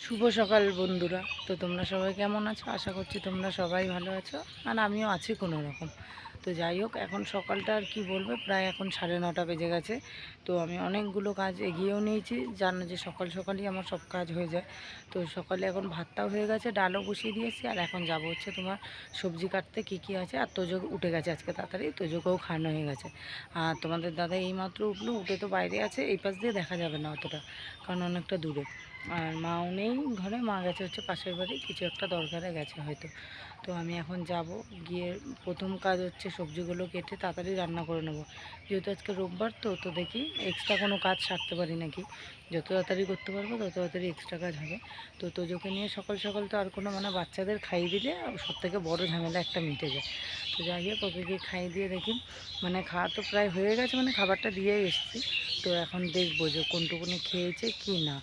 শুভ সকাল বন্ধুরা। তো তোমরা সবাই কেমন আছো? আশা করছি তোমরা সবাই ভালো আছো, আর আমিও আছি কোনো রকম। তো যাই হোক, এখন সকালটা আর কি বলবো, প্রায় এখন 9:30 বেজে গেছে। তো আমি অনেকগুলো কাজ এগিয়েও নিয়েছি, জানো যে সকাল সকালই আমার সব কাজ হয়ে যায়। তো সকালে এখন ভাতটাও হয়ে গেছে, ডালও বসিয়ে দিয়েছি, আর এখন যাব হচ্ছে তোমার সবজি কাটতে। কী কী আছে, আর তোজো উঠে গেছে আজকে তাড়াতাড়ি, তোজোকেও খাওয়ানো হয়ে গেছে। আর তোমাদের দাদা এইমাত্র উঠলো, উঠে তো বাইরে আছে, এই পাশ দিয়ে দেখা যাবে না অতটা, কারণ অনেকটা দূরে। আর মাও নেই ঘরে, মা গেছে হচ্ছে পাশের বাড়ি, কিছু একটা দরকারে গেছে হয়তো। তো আমি এখন যাব, গিয়ে প্রথম কাজ হচ্ছে সবজিগুলো কেটে তাড়াতাড়ি রান্না করে নেবো, যেহেতু আজকে রোববার। তো দেখি এক্সট্রা কোনো কাজ সারতে পারি নাকি। যত তাড়াতাড়ি করতে পারবো তত তাড়াতাড়ি এক্সট্রা কাজ হবে। তো তোজোকে নিয়ে সকাল সকাল তো আর কোনো বাচ্চাদের খাইয়ে দিলে সবথেকে বড় ঝামেলা একটা মিটে যায়। তো যাই হোক, ওকে গিয়ে খাইয়ে দিয়ে দেখি, খাওয়া তো প্রায় হয়ে গেছে, খাবারটা দিয়ে এসেছি। তো এখন দেখবো যে কোনটুকুনি খেয়েছে কি না।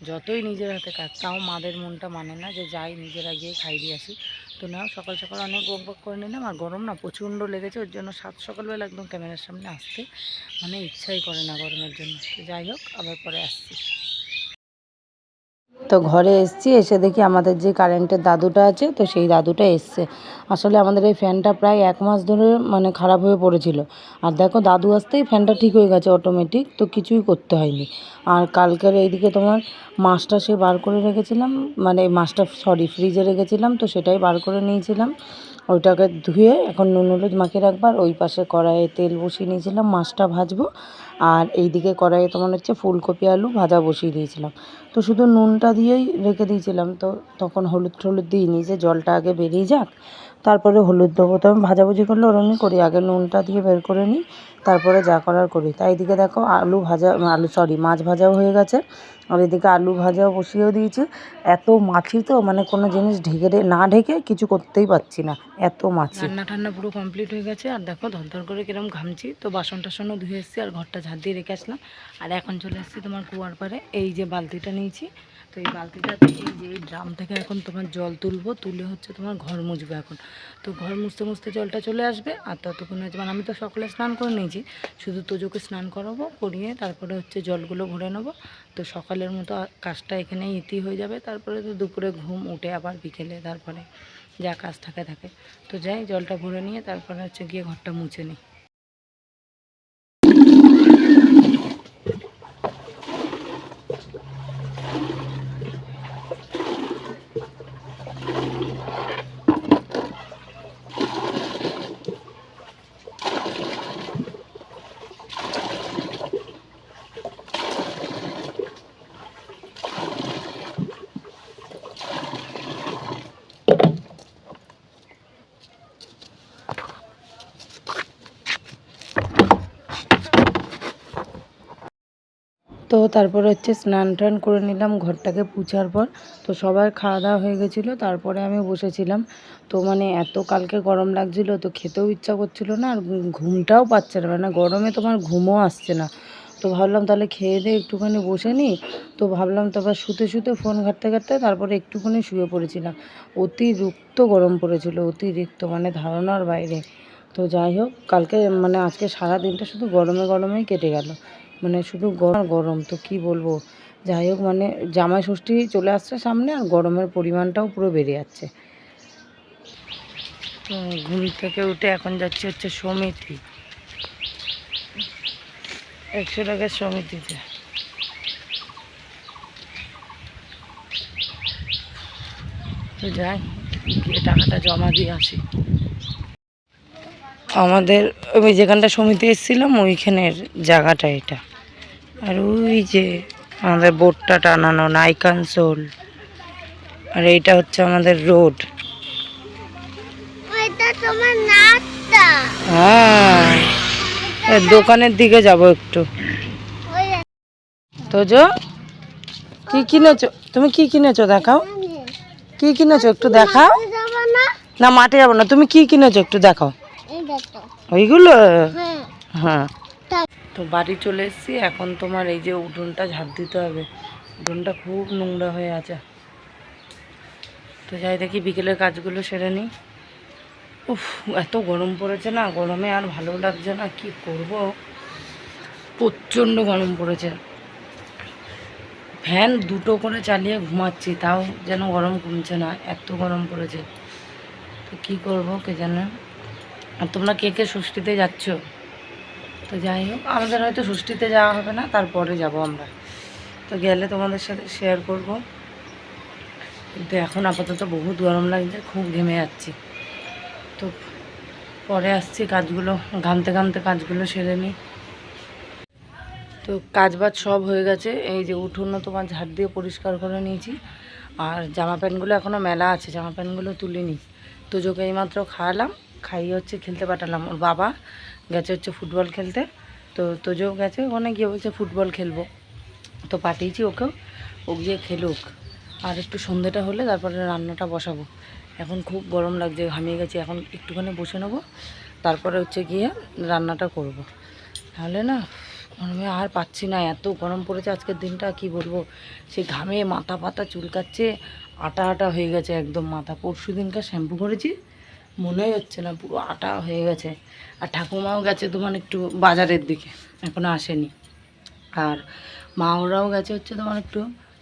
যতই নিজের হাতে কাজ, তাও মাদের মনটা মানে না যে যাই নিজেরা গিয়ে খাই দিয়ে আসি। তো নাও, সকাল সকাল অনেক বক করে নিলাম। আর গরম না প্রচণ্ড লেগেছে, ওর জন্য সকালবেলা একদম ক্যামেরার সামনে আসতে ইচ্ছাই করে না গরমের জন্য। তো যাই হোক, আবার পরে আসছি। তো ঘরে এসেছি, এসে দেখি আমাদের যে কারেন্টের দাদুটা আছে, তো সেই দাদুটা এসছে। আসলে আমাদের এই ফ্যানটা প্রায় 1 মাস ধরে খারাপ হয়ে পড়েছিল। আর দেখো, দাদু আসতেই ফ্যানটা ঠিক হয়ে গেছে অটোমেটিক, তো কিছুই করতে হয়নি। আর কালকের এইদিকে তোমার মাছটা সে বার করে রেখেছিলাম, মাছটা ফ্রিজে রেখেছিলাম, তো সেটাই বার করে নিয়েছিলাম। ওইটাকে ধুয়ে এখন নুন হলুদ মাখিয়ে রাখবার। ওই পাশে কড়াইয়ে তেল বসিয়ে নিয়েছিলাম, মাছটা ভাজবো। আর এইদিকে কড়াইয়ে তোমার হচ্ছে ফুলকপি আলু ভাজা বসিয়ে দিয়েছিলাম। তো শুধু নুনটা দিয়েই রেখে দিয়েছিলাম, তো তখন হলুদ টলুদ দিইনি, যে জলটা আগে বেরিয়ে যাক তারপরে হলুদ দেবো। তো আমি ভাজাভুজি করলে ওরমই করি, আগে নুনটা দিয়ে বের করে নিই, তারপরে যা করার করি। তাই এদিকে দেখো মাছ ভাজাও হয়ে গেছে। আর এদিকে আলু ভাজাও বসিয়েও দিয়েছি। এত মাছি তো, কোনো জিনিস না ঢেকে কিছু করতেই পারছি না, এত মাছি। রান্না ঠান্না পুরো কমপ্লিট হয়ে গেছে। আর দেখো ধর করে কিরম ঘামছি। তো বাসন টাসনও ধুয়ে এসেছি, আর ঘরটা ঝাড় দিয়ে রেখে আসলাম। আর এখন চলে এসেছি তোমার কুয়ার পাড়ে। এই যে বালতিটা নিয়েছি, তো এই বালতিটাতে এই ড্রাম থেকে এখন তোমার জল তুলবো, তুলে হচ্ছে তোমার ঘর মুছবো এখন। তো ঘর মুছতে মুছতে জলটা চলে আসবে, আর ততক্ষণ হচ্ছে আমি তো সকালে স্নান করে নিয়েছি, শুধু তোজোকে স্নান করাবো, করিয়ে তারপরে হচ্ছে জলগুলো ভরে নেবো। তো সকালের মতো কাজটা এখানেই ইতি হয়ে যাবে। তারপরে তো দুপুরে ঘুম, উঠে আবার বিকেলে তারপরে যা কাজ থাকে। তো যাই, জলটা ভরে নিয়ে তারপরে হচ্ছে গিয়ে ঘরটা মুছে নিই। তো তারপরে হচ্ছে স্নান টান করে নিলাম ঘরটাকে পুছার পর। তো সবার খাওয়া দাওয়া হয়ে গেছিলো, তারপরে আমি বসেছিলাম। তো এত কালকে গরম লাগছিলো, তো খেতেও ইচ্ছা করছিলো না, আর ঘুমটাও পাচ্ছে না, গরমে তোমার ঘুমও আসছে না। তো ভাবলাম তাহলে খেয়ে দিয়ে একটুখানি বসে নিই। তো ভাবলাম তারপর শুতে ফোন ঘাঁটতে তারপরে একটুখানি শুয়ে পড়েছিলাম। অতিরিক্ত গরম পড়েছিল, অতিরিক্ত ধারণার বাইরে। তো যাই হোক, কালকে আজকে সারা দিনটা শুধু গরমেই কেটে গেল, শুধু গরম। তো কি বলবো, যাই হোক, জামাই ষষ্ঠী চলে আসছে সামনে, আর গরমের পরিমাণটাও পুরো বেড়ে যাচ্ছে। তো ঘুম থেকে উঠে এখন যাচ্ছি হচ্ছে সমিতি, 100 টাকার সমিতিতে। তো যাই, গিয়ে টাকাটা জমা দিয়ে আসি। আমাদের ওই যেখানটা সমিতি এসেছিলাম ওইখানের জায়গাটা এটা। আর ওই যে আমাদের বোর্ডটা টানানো, নাইকানসোল। আর এইটা হচ্ছে আমাদের রোড। হ্যাঁ, দোকানের দিকে যাব একটু। তোজো, কি কিনেছো তুমি? কি কিনেছো দেখাও, কি কিনেছো একটু দেখাও। না, মাঠে যাবো না, তুমি কি কিনেছো একটু দেখাও। ওইগুলো, হ্যাঁ। তো বাড়ি চলে এসেছি, এখন তোমার এই যে উঠোনটা ঝাড় দিতে হবে। উঠোনটা খুব নোংরা হয়ে আছে। তো যাই দেখি বিকেলের কাজগুলো সেরে নিই। উফ, এত গরম পড়েছে না, গরমে আর ভালো লাগছে না, কি করব, প্রচণ্ড গরম পড়েছে। ফ্যান দুটো করে চালিয়ে ঘুমাচ্ছি, তাও যেন গরম কমছে না, এত গরম পড়েছে। তো কী করবো কে জানে। আর তোমরা কে কে ষষ্ঠীতে যাচ্ছ? তো যাই হোক, আমাদের হয়তো ষষ্ঠীতে যাওয়া হবে না, তারপরে যাব আমরা। তো গেলে তোমাদের সাথে শেয়ার করব। কিন্তু এখন আপাতত বহুত গরম লাগছে, খুব ঘেমে যাচ্ছি। তো পরে আসছি, কাজগুলো ঘামতে ঘামতে কাজগুলো সেরে নিই। তো কাজবাজ সব হয়ে গেছে। এই যে উঠোনও তোমার ঝাড় দিয়ে পরিষ্কার করে নিয়েছি। আর জামা প্যান্টগুলো এখনও মেলা আছে, জামা প্যান্টগুলো তুলিনি। তোজোকে এইমাত্র খাওয়ালাম, খাইয়ে হচ্ছে খেলতে পাঠালাম। ওর বাবা গেছে হচ্ছে ফুটবল খেলতে। তো তোজো গেছে ওখানে গিয়ে বলছে ফুটবল খেলবো। তো পাঠিয়েছি ওকেও, ও গিয়ে খেলুক। আর একটু সন্ধ্যেটা হলে তারপরে রান্নাটা বসাবো। এখন খুব গরম লাগছে, ঘামিয়ে গেছি। এখন একটুখানি বসে নেবো, তারপরে হচ্ছে গিয়ে রান্নাটা করব। তাহলে না গরমে আর পাচ্ছি না, এত গরম পড়েছে আজকের দিনটা, কি বলবো। সেই ঘামে মাথা পাতা চুলকাচ্ছে, আটা আটা হয়ে গেছে একদম মাথা। পরশু দিনকার শ্যাম্পু করেছি, মনেই হচ্ছে না, পুরো আটা হয়ে গেছে। আর ঠাকুমাও গেছে তোমার একটু বাজারের দিকে, এখনও আসেনি। আর মা ওরাও গেছে হচ্ছে তোমার একটু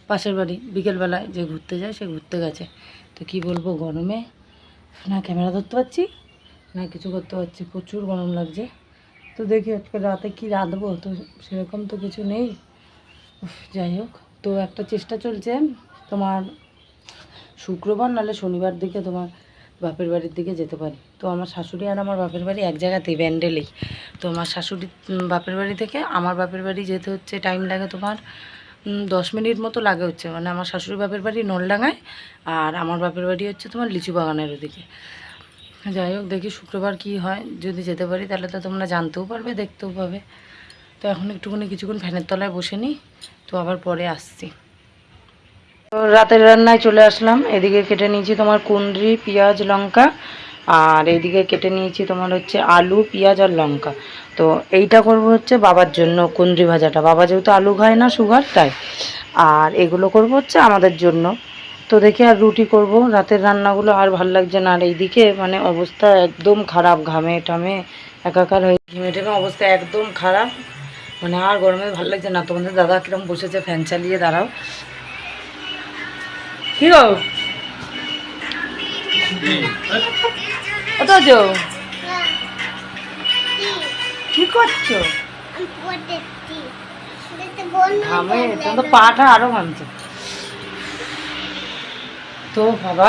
পাশের বাড়ি, বিকেলবেলায় যে ঘুরতে যায় সে ঘুরতে গেছে। তো কি বলবো, গরমে না ক্যামেরা ধরতে পারছি না কিছু করতে পারছি, প্রচুর গরম লাগছে। তো দেখি আজকে রাতে কি রাঁধবো, তো সেরকম তো কিছু নেই। যাই হোক, তো একটা চেষ্টা চলছে তোমার শুক্রবার নাহলে শনিবার দিকে তোমার বাপের বাড়ির দিকে যেতে পারি। তো আমার শাশুড়ি আর আমার বাপের বাড়ি এক জায়গাতেই, ব্যান্ডেলেই। তো আমার শাশুড়ি বাপের বাড়ি থেকে আমার বাপের বাড়ি যেতে হচ্ছে টাইম লাগে তোমার 10 মিনিট মতো লাগে হচ্ছে। মানে আমার শাশুড়ি বাপের বাড়ি নলডাঙ্গায়, আর আমার বাপের বাড়ি হচ্ছে তোমার লিচু বাগানের ওদিকে। যাই হোক, দেখি শুক্রবার কি হয়। যদি যেতে পারি তাহলে তো তোমরা জানতেও পারবে, দেখতেও পাবে। তো এখন একটুখানি কিছুক্ষণ ফ্যানের তলায় বসে নিই, তো আবার পরে আসছি। তো রাতের রান্নায় চলে আসলাম। এদিকে কেটে নিয়েছি তোমার কুঁদরি, পেঁয়াজ, লঙ্কা। আর এইদিকে কেটে নিয়েছি তোমার হচ্ছে আলু, পেঁয়াজ আর লঙ্কা। তো এইটা করব হচ্ছে বাবার জন্য, কুঁদরি ভাজাটা। বাবা যেহেতু আলু খায় না, সুগার, তাই। আর এগুলো করব হচ্ছে আমাদের জন্য। তো দেখি আর রুটি করব। রাতের রান্নাগুলো আর ভাল লাগছে না। আর এইদিকে মানে অবস্থা একদম খারাপ, ঘামে টামে একাকার হয়ে, ঘেমে টেমে অবস্থা একদম খারাপ। মানে আর গরমে ভালো লাগছে না। তোমাদের দাদা কিরম বসেছে ফ্যান চালিয়ে, দাঁড়াও। কি গো অত কি করছো? ঘামে তোমার তো পাটা আরো ঘামছে। তো বাবা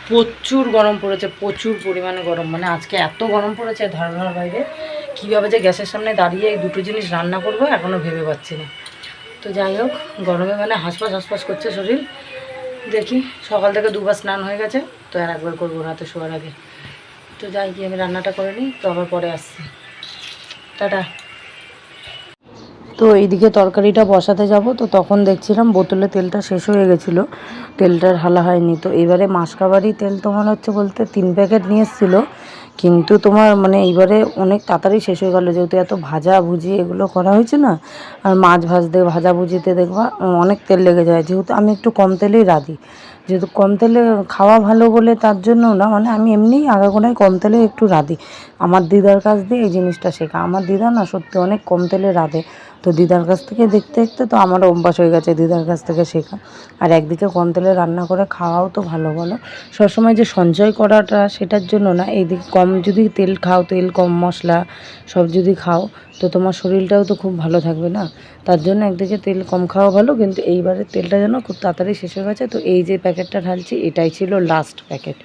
প্রচুর গরম পড়েছে, প্রচুর পরিমাণে গরম। মানে আজকে এত গরম পড়েছে ধারণার বাইরে। কীভাবে যে গ্যাসের সামনে দাঁড়িয়ে এই দুটো জিনিস রান্না করবো এখনও ভেবে পাচ্ছি না। তো যাই হোক, গরমে মানে হাঁসফাঁস হাঁসফাঁস করছে শরীর। দেখি, সকাল থেকে দুবার স্নান হয়ে গেছে, তো আর একবার করবো রাতে শোয়ার আগে। তো যাই গিয়ে আমি রান্নাটা করে নিই, তো আবার পরে আসছি। টাটা। তো এইদিকে তরকারিটা বসাতে যাব, তো তখন দেখছিলাম বোতলে তেলটা শেষ হয়ে গেছিলো, তেলটার হালা হয়নি। তো এবারে মাসকাবারি তেল তোমার হচ্ছে বলতে 3 প্যাকেট নিয়ে এসেছিলো, কিন্তু তোমার মানে এইবারে অনেক তাড়াতাড়ি শেষ হয়ে গেলো, যেহেতু এত ভাজা ভুজি এগুলো করা হয়েছে না। আর মাছ ভাজতে ভাজা ভুজিতে দেখবা অনেক তেল লেগে যায়, যেহেতু আমি একটু কম তেলেই রাঁধি। যেহেতু কম তেলে খাওয়া ভালো বলে তার জন্য না, মানে আমি এমনিই আগাগোড়ায় কম তেলে একটু রাঁধি। আমার দিদার কাছ দিয়ে এই জিনিসটা শেখা। আমার দিদা না সত্যি অনেক কম তেলে রাঁধে। তো দিদার কাছ থেকে দেখতে দেখতে তো আমারও অভ্যাস হয়ে গেছে দিদার কাছ থেকে শেখা। আর একদিকে কম তেলে রান্না করে খাওয়াও তো ভালো, বলো। সবসময় যে সঞ্চয় করাটা সেটার জন্য না, এইদিকে কম যদি তেল খাও, তেল কম মশলা সব যদি খাও, তো তোমার শরীরটাও তো খুব ভালো থাকবে না। তার জন্য একদিকে তেল কম খাওয়া ভালো, কিন্তু এইবারে তেলটা যেন খুব তাড়াতাড়ি শেষ হয়ে গেছে। তো এই যে প্যাকেটটা ঢালছি এটাই ছিল লাস্ট প্যাকেট।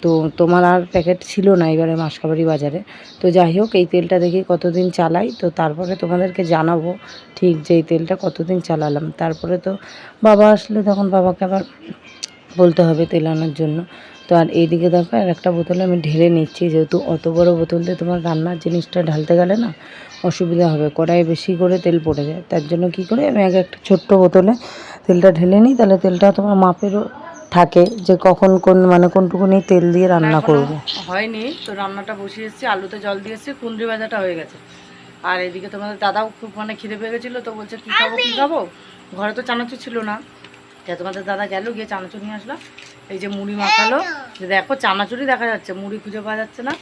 তো তোমার আর প্যাকেট ছিল না এবারে মাসকাবারি বাজারে। তো যাই হোক, এই তেলটা দেখি কতদিন চালাই, তো তারপরে তোমাদেরকে জানাবো ঠিক যে এই তেলটা কতদিন চালালাম। তারপরে তো বাবা আসলে তখন বাবাকে আবার বলতে হবে তেল আনার জন্য। তো আর এইদিকে দেখো আর একটা বোতলে আমি ঢেলে নিচ্ছি, যেহেতু অত বড় বোতল দিয়ে তোমার রান্নার জিনিসটা ঢালতে গেলে না অসুবিধা হবে, কড়াইয়ে বেশি করে তেল পড়ে যায়। তার জন্য কি করে আমি আগে একটা ছোট্ট বোতলে তেলটা ঢেলে নিই, তাহলে তেলটা তোমার মাপেরও থাকে, যে কখন কোন মানে কোনটুকুনি তেল দিয়ে রান্না করব। হয়নি, তো রান্নাটা বসিয়ে এসেছি, আলুতে জল দিয়েছি, কুঁদরি ভাজাটা হয়ে গেছে। আর এদিকে তোমাদের দাদাও খুব মানে খিদে পেয়ে গেছিলো, তো বলছে কী খাবো কী খাবো। ঘরে তো চানাচুর ছিল না, তোমাদের দাদা গেল গিয়ে চানাচুর নিয়ে আসলাম। এই যে মুড়ি মাখালো, যে দেখো চানাচুরই দেখা যাচ্ছে, মুড়ি খুঁজে পাওয়া যাচ্ছে না।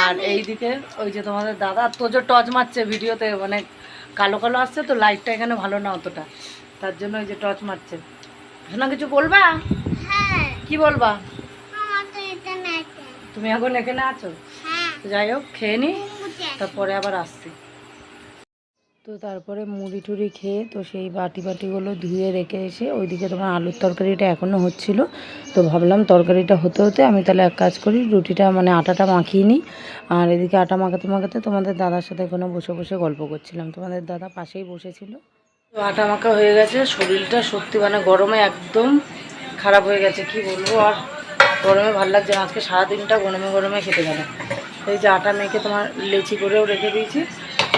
আর এইদিকে ওই যে তোমাদের দাদা তোজো টর্চ মারছে ভিডিওতে, মানে কালো কালো আসছে তো লাইটটা এখানে ভালো না অতটা। তার জন্য ওই যে টর্চ মারছে। শোনা কিছু বলবা? কি বলবা? তুমি এখন এখানে আছো? যাই হোক খেয়ে নি, তারপরে আবার আসছি। তো তারপরে মুড়ি টুড়ি খেয়ে তো সেই বাটিগুলো ধুয়ে রেখে এসে ওইদিকে তোমার আলুর তরকারিটা এখনও হচ্ছিল। তো ভাবলাম তরকারিটা হতে হতে আমি তাহলে এক কাজ করি, রুটিটা মানে আটাটা মাখিয়ে নিই। আর এদিকে আটা মাখাতে মাখাতে তোমাদের দাদার সাথে এখানে বসে বসে গল্প করছিলাম। তোমাদের দাদা পাশেই বসেছিল। তো আটা মাখা হয়ে গেছে। শরীরটা সত্যি মানে গরমে একদম খারাপ হয়ে গেছে, কি বলবো। আর গরমে ভালো লাগছে না, আজকে সারাদিনটা গরমে গরমে খেতে গেল। এই যে আটা মেখে তোমার লেচি করেও রেখে দিয়েছি।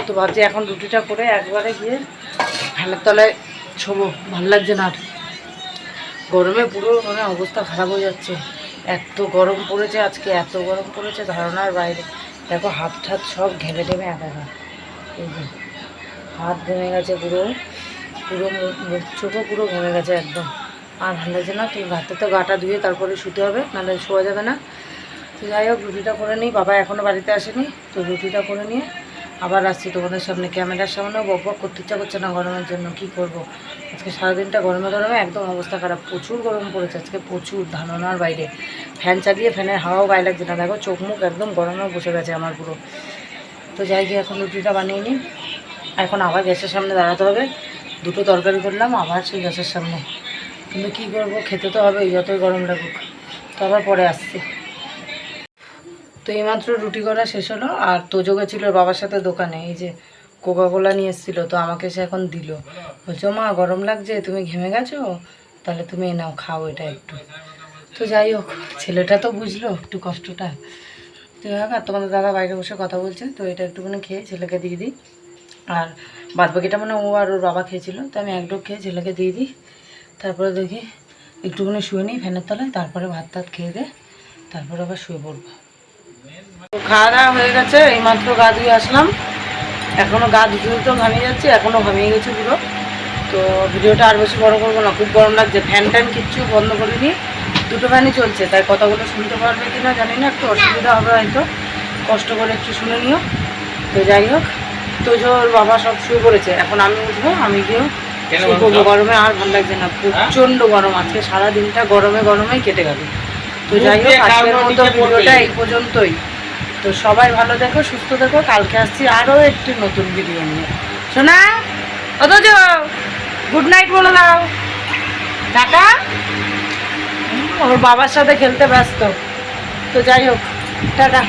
তো ভাবছি এখন রুটিটা করে একবারে গিয়ে ফ্যানের তলায় ছোবো, ভালো লাগছে না। গরমে পুরো মানে অবস্থা খারাপ হয়ে যাচ্ছে, এত গরম পড়েছে আজকে, এত গরম পড়েছে ধারণার বাইরে। দেখো হাত ঠাত সব ঘেমে ঘেমে একা। এই যে হাত ঘেমে গেছে পুরো, পুরো মুখ চোখও পুরো ঘেমে গেছে একদম। আর ভালো লাগছে না। তো রাতে তো গাটা ধুয়ে তারপরে শুতে হবে, নাহলে শোয়া যাবে না। তো যাই হোক রুটিটা করে নিই, বাবা এখনও বাড়িতে আসেনি। তো রুটিটা করে নিয়ে আবার আসছি তোমাদের সামনে। ক্যামেরার সামনেও বক বক করতে ইচ্ছা করছে না গরমের জন্য, কি করব। আজকে সারাদিনটা গরমে গরমে একদম অবস্থা খারাপ, প্রচুর গরম পড়েছে আজকে, প্রচুর ধারণার বাইরে। ফ্যান চালিয়ে ফ্যানের হাওয়াও গায়ে লাগছে না। দেখো চোখ মুখ একদম গরমে বসে গেছে আমার পুরো। তো যাই গিয়ে এখন রুটিটা বানিয়ে নিই। এখন আবার গ্যাসের সামনে দাঁড়াতে হবে। দুটো তরকারি করলাম আবার সেই গ্যাসের সামনে, কিন্তু কী করবো, খেতে তো হবে যতই গরম লাগুক। তো আবার পরে আসছি। তো এইমাত্র রুটি করা শেষ হলো। আর তোজো গেছিল বাবার সাথে দোকানে, এই যে কোকাকোলা নিয়ে এসেছিলো। তো আমাকে সে এখন দিল, বলছো মা গরম লাগছে, তুমি ঘেমে গেছো, তাহলে তুমি নাও খাও এটা একটু। তো যাই হোক ছেলেটা তো বুঝলো একটু কষ্টটা। তো যাই হোক, আর তোমাদের দাদা বাইরে বসে কথা বলছে, তো এটা একটুখানি খেয়ে ছেলেকে দিয়ে দিই। আর বাদ বাকিটা মানে ও আর ওর বাবা খেয়েছিল, তো আমি এক ডোক খেয়ে ছেলেকে দিয়ে দিই। তারপরে দেখি একটুখানি শুয়ে নিই ফ্যানের তলায়, তারপরে ভাত টাত খেয়ে দে, তারপরে আবার শুয়ে পড়বো। তো খাওয়া দাওয়া হয়ে গেছে, এইমাত্র গা ধুয়ে আসলাম। এখনও গা ধুতে ধুতেও ঘামিয়ে যাচ্ছে, এখনও ঘামিয়ে গেছে পুরো। তো ভিডিওটা আর বেশি বড় করবো না, খুব গরম লাগছে। ফ্যান ট্যান কিচ্ছু বন্ধ করিনি, দুটো ফ্যানই চলছে, তাই কথাগুলো শুনতে পারবে কি না জানি না, একটু অসুবিধা হবে হয়তো, কষ্ট করে একটু শুনে নিও। তো যাই হোক, তো ওর বাবা সব শুয়ে পড়েছে, এখন আমি উঠবো, আমি গিয়েও শুয়ে পড়বো। গরমে আর ভালো লাগছে না, প্রচণ্ড গরম আজকে, সারাদিনটা গরমে গরমেই কেটে গেল। তো যাই হোক আজকের মতো ভিডিওটা এই পর্যন্তই। তো সবাই ভালো দেখো, সুস্থ দেখো, কালকে আসছি আরও একটি নতুন ভিডিও নিয়ে। শোনা অথচ গুড নাইট বলে দাও, টাটা। ওর বাবার সাথে খেলতে ব্যস্ত। তো যাই হোক টাটা।